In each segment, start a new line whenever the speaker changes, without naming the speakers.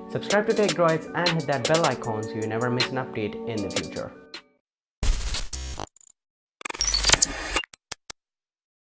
Subscribe to Techdroids and hit that bell icon so you never miss an update in the future.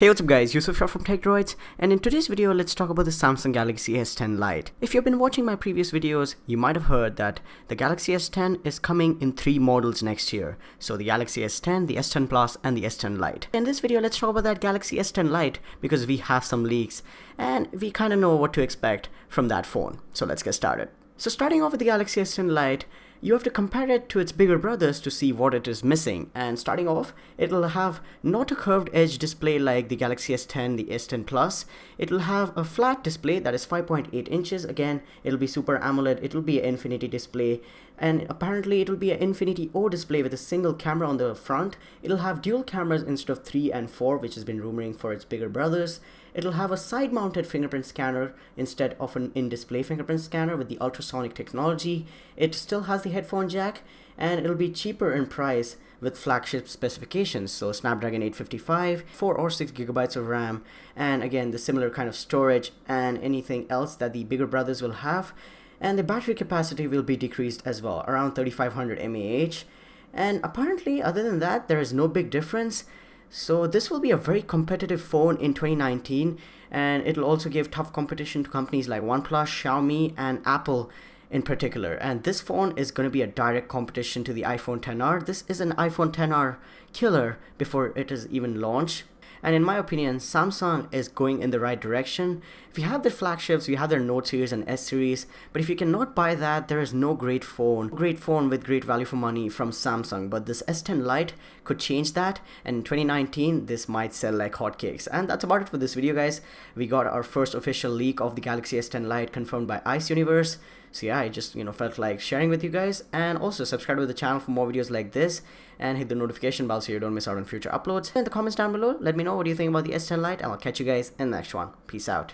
Hey, what's up guys, Yusuf from Techdroids, and in today's video let's talk about the Samsung Galaxy S10 Lite. If you've been watching my previous videos, you might have heard that the Galaxy S10 is coming in 3 models next year. So the Galaxy S10, the S10 Plus and the S10 Lite. In this video let's talk about that Galaxy S10 Lite because we have some leaks and we kind of know what to expect from that phone. So let's get started. So starting off with the Galaxy S10 Lite, you have to compare it to its bigger brothers to see what it is missing. And starting off, it'll have not a curved edge display like the Galaxy S10, the S10 Plus. It'll have a flat display that is 5.8 inches. Again, it'll be Super AMOLED, it'll be an Infinity display. And apparently it'll be an Infinity O display with a single camera on the front. It'll have dual cameras instead of 3 and 4, which has been rumoring for its bigger brothers. It'll have a side-mounted fingerprint scanner instead of an in-display fingerprint scanner with the ultrasonic technology. It still has the headphone jack, and it'll be cheaper in price with flagship specifications, so Snapdragon 855, 4 or 6 gigabytes of RAM, and again the similar kind of storage and anything else that the bigger brothers will have. And the battery capacity will be decreased as well, around 3500 mAh. And apparently other than that there is no big difference. So this will be a very competitive phone in 2019, and it'll also give tough competition to companies like OnePlus, Xiaomi and Apple in particular. And this phone is going to be a direct competition to the iPhone XR. This is an iPhone XR killer before it is even launched. And in my opinion, Samsung is going in the right direction. If you have their flagships, you have their Note series and S series, but if you cannot buy that, there is no great phone with great value for money from Samsung. But this S10 Lite could change that, and in 2019, this might sell like hotcakes. And that's about it for this video, guys. We got our first official leak of the Galaxy S10 Lite confirmed by Ice Universe. So yeah, I just felt like sharing with you guys, and also subscribe to the channel for more videos like this and hit the notification bell so you don't miss out on future uploads. In the comments down below, let me know what you think about the S10 Lite, and I'll catch you guys in the next one. Peace out.